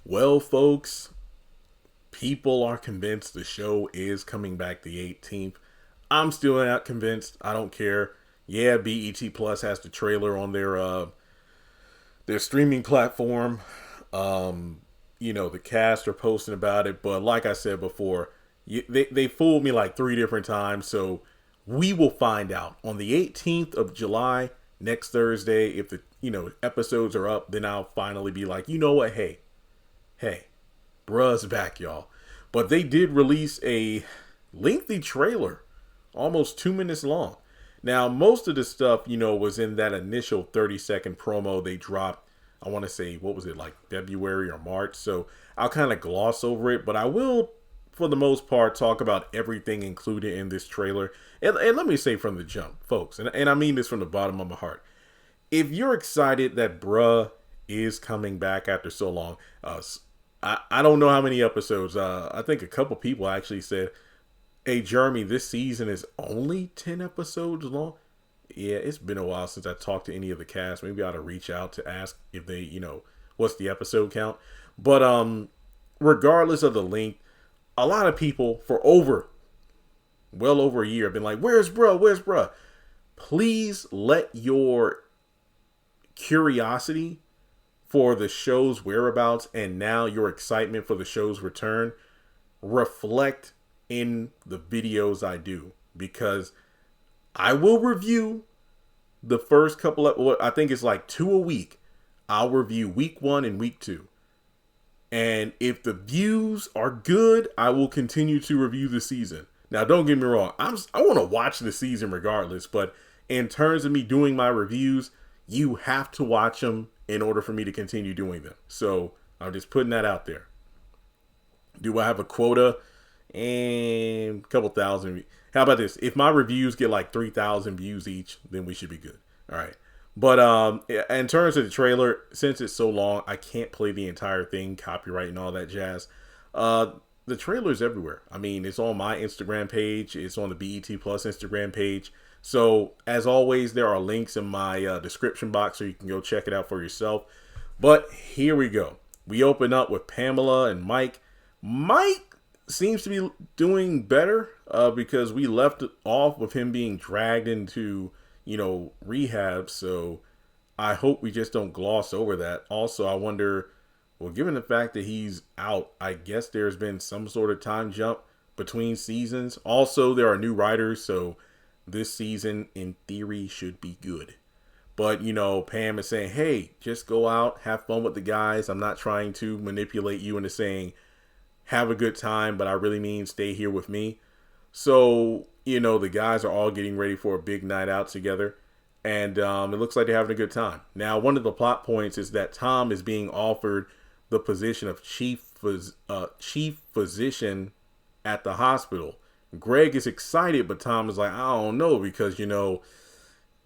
Well, folks, people are convinced the show is coming back the 18th. I'm still not convinced. I don't care. Yeah, BET Plus has the trailer on their streaming platform. The cast are posting about it, but like I said before, they fooled me like three different times. So we will find out on the 18th of July, next Thursday. If the episodes are up, then I'll finally be like, you know what? Hey, bruh's back, y'all. But they did release a lengthy trailer, almost 2 minutes long. Now, most of the stuff, was in that initial 30-second promo they dropped. I want to say, what was it, like February or March? So I'll kind of gloss over it, but I will, for the most part, talk about everything included in this trailer. And let me say from the jump, folks, and I mean this from the bottom of my heart. If you're excited that bruh is coming back after so long, I don't know how many episodes. I think a couple people actually said, "Hey, Jeremy, this season is only 10 episodes long." Yeah, it's been a while since I talked to any of the cast. Maybe I ought to reach out to ask if they, what's the episode count. But regardless of the length, a lot of people for well over a year have been like, "Where's bruh? Where's bruh?" Please let your curiosity for the show's whereabouts and now your excitement for the show's return reflect in the videos I do, because I will review the first couple of, well, I think it's like two a week. I'll review week 1 and week 2. And if the views are good, I will continue to review the season. Now, don't get me wrong. I want to watch the season regardless, but in terms of me doing my reviews, you have to watch them in order for me to continue doing them. So I'm just putting that out there. Do I have a quota? And a couple thousand. How about this? If my reviews get like 3,000 views each, then we should be good. All right. But in terms of the trailer, since it's so long, I can't play the entire thing, copyright and all that jazz. The trailer is everywhere. I mean, it's on my Instagram page. It's on the BET Plus Instagram page. So, as always, there are links in my description box so you can go check it out for yourself. But here we go. We open up with Pamela and Mike. Mike seems to be doing better because we left off with him being dragged into, rehab. So, I hope we just don't gloss over that. Also, I wonder, well, given the fact that he's out, I guess there's been some sort of time jump between seasons. Also, there are new writers, so this season, in theory, should be good. But, Pam is saying, hey, just go out, have fun with the guys. I'm not trying to manipulate you into saying, have a good time, but I really mean stay here with me. So, the guys are all getting ready for a big night out together. And it looks like they're having a good time. Now, one of the plot points is that Tom is being offered the position of chief physician at the hospital. Greg is excited, but Tom is like, I don't know, because,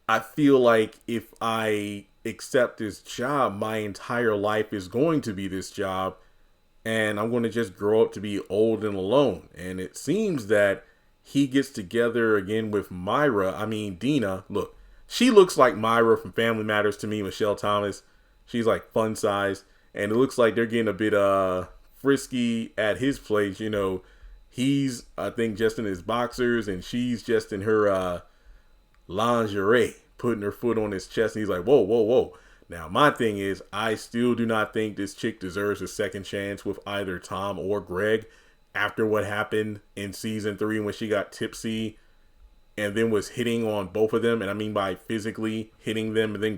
I feel like if I accept this job, my entire life is going to be this job, and I'm going to just grow up to be old and alone. And it seems that he gets together again with Dina. Look, she looks like Myra from Family Matters to me, Michelle Thomas. She's like fun size, and it looks like they're getting a bit frisky at his place. He's, I think, just in his boxers, and she's just in her lingerie, putting her foot on his chest. And he's like, whoa, whoa, whoa. Now, my thing is, I still do not think this chick deserves a second chance with either Tom or Greg after what happened in season 3 when she got tipsy and then was hitting on both of them. And I mean by physically hitting them. And then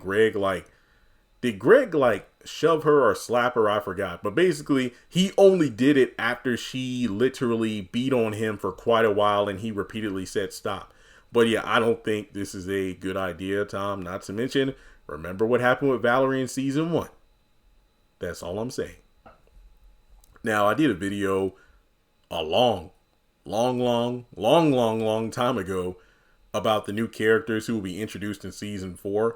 did Greg shove her or slap her? I forgot. But basically, he only did it after she literally beat on him for quite a while and he repeatedly said stop. But yeah, I don't think this is a good idea, Tom. Not to mention, remember what happened with Valerie in season 1. That's all I'm saying. Now, I did a video a long time ago about the new characters who will be introduced in season 4.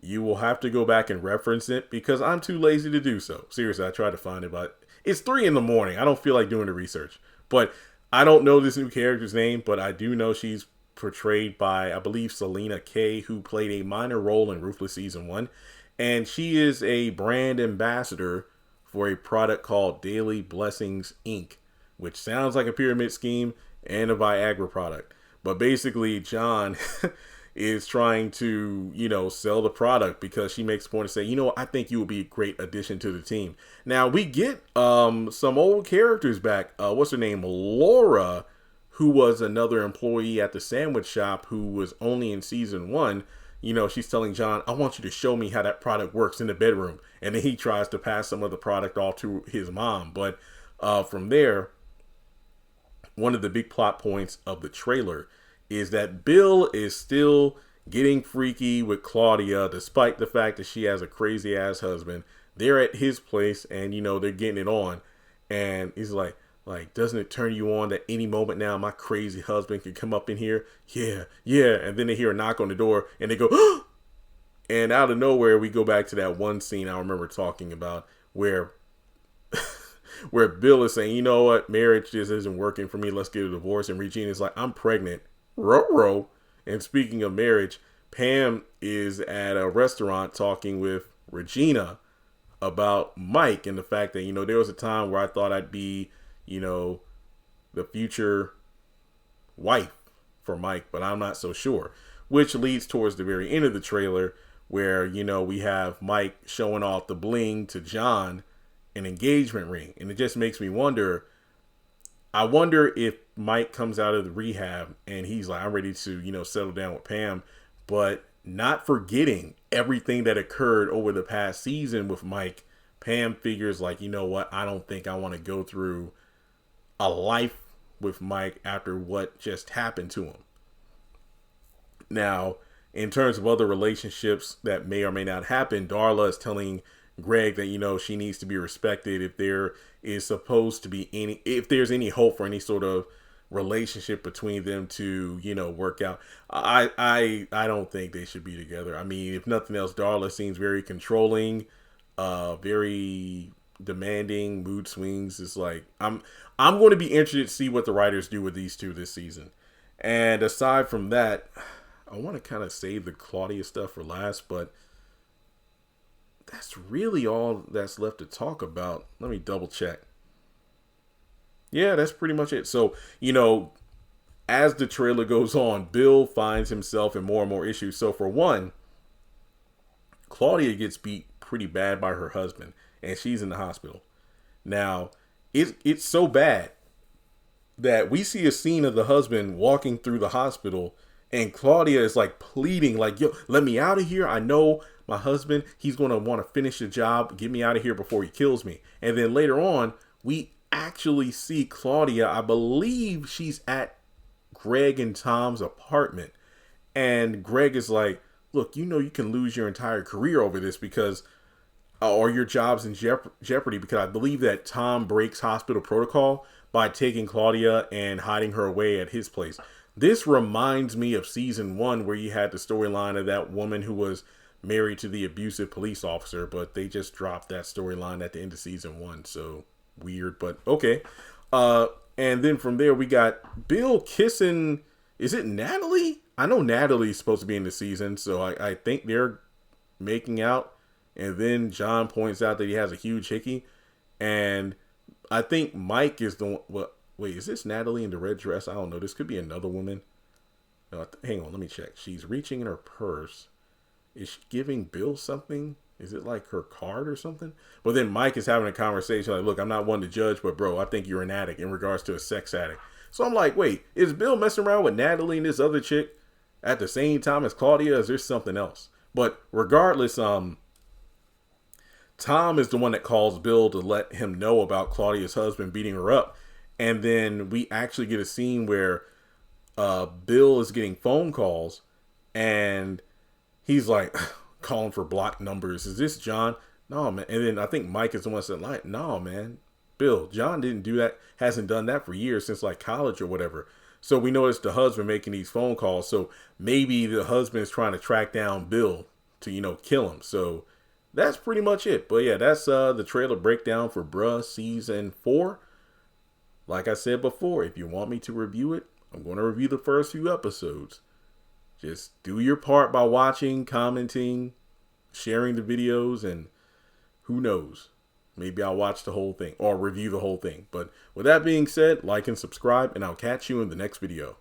You will have to go back and reference it because I'm too lazy to do so. Seriously, I tried to find it, but it's 3 a.m. I don't feel like doing the research. But I don't know this new character's name, but I do know she's portrayed by, I believe, Selena Kay, who played a minor role in Ruthless Season 1. And she is a brand ambassador for a product called Daily Blessings Inc., which sounds like a pyramid scheme and a Viagra product. But basically, John is trying to, sell the product because she makes a point to say, I think you would be a great addition to the team. Now, we get some old characters back. What's her name? Laura, who was another employee at the sandwich shop who was only in season 1. She's telling John, I want you to show me how that product works in the bedroom. And then he tries to pass some of the product off to his mom. But from there, one of the big plot points of the trailer is that Bill is still getting freaky with Claudia, despite the fact that she has a crazy ass husband. They're at his place and, they're getting it on. And he's like, doesn't it turn you on that any moment now my crazy husband could come up in here? Yeah. And then they hear a knock on the door and they go, oh! And out of nowhere, we go back to that one scene I remember talking about where Bill is saying, you know what, marriage just isn't working for me. Let's get a divorce. And Regina's like, I'm pregnant. Ruh-roh. And speaking of marriage, Pam is at a restaurant talking with Regina about Mike and the fact that, there was a time where I thought I'd be, the future wife for Mike, but I'm not so sure. Which leads towards the very end of the trailer where, we have Mike showing off the bling to John, an engagement ring. And it just makes me wonder, I wonder if Mike comes out of the rehab and he's like, I'm ready to, settle down with Pam, but not forgetting everything that occurred over the past season with Mike. Pam figures like, you know what? I don't think I want to go through a life with Mike after what just happened to him. Now, in terms of other relationships that may or may not happen, Darla is telling Greg that, she needs to be respected if there is supposed to be if there's any hope for any sort of relationship between them to, work out. I don't think they should be together. I mean, if nothing else, Darla seems very controlling, very demanding, mood swings. It's like, I'm going to be interested to see what the writers do with these two this season. And aside from that, I want to kind of save the Claudia stuff for last, but that's really all that's left to talk about. Let me double check. Yeah, that's pretty much it. So, as the trailer goes on, Bill finds himself in more and more issues. So for one, Claudia gets beat pretty bad by her husband and she's in the hospital. Now, it's so bad that we see a scene of the husband walking through the hospital and Claudia is like pleading, like, yo, let me out of here. I know my husband, he's going to want to finish the job. Get me out of here before he kills me. And then later on, we actually see Claudia. I believe she's at Greg and Tom's apartment. And Greg is like, look, you can lose your entire career over this because, or your job's in jeopardy because I believe that Tom breaks hospital protocol by taking Claudia and hiding her away at his place. This reminds me of season 1 where you had the storyline of that woman who was married to the abusive police officer, but they just dropped that storyline at the end of season 1. So weird, but okay. And then from there we got Bill kissing, is it Natalie? I know Natalie's supposed to be in the season, so I think they're making out. And then John points out that he has a huge hickey. And I think Mike is the one. Well, wait, is this Natalie in the red dress? I don't know. This could be another woman. Hang on, let me check. She's reaching in her purse. Is she giving Bill something? Is it like her card or something? But then Mike is having a conversation like, look, I'm not one to judge, but bro, I think you're an addict in regards to a sex addict. So I'm like, wait, is Bill messing around with Natalie and this other chick at the same time as Claudia? Is there something else? But regardless, Tom is the one that calls Bill to let him know about Claudia's husband beating her up. And then we actually get a scene where Bill is getting phone calls and he's like calling for blocked numbers. Is this John? No, man. And then I think Mike is the one that said, like, no, man, Bill, John didn't do that. Hasn't done that for years, since like college or whatever. So we know it's the husband making these phone calls. So maybe the husband is trying to track down Bill to, kill him. So that's pretty much it. But yeah, that's the trailer breakdown for Bruh Season 4. Like I said before, if you want me to review it, I'm going to review the first few episodes. Just do your part by watching, commenting, sharing the videos, and who knows? maybe I'll watch the whole thing or review the whole thing. But with that being said, like and subscribe, and I'll catch you in the next video.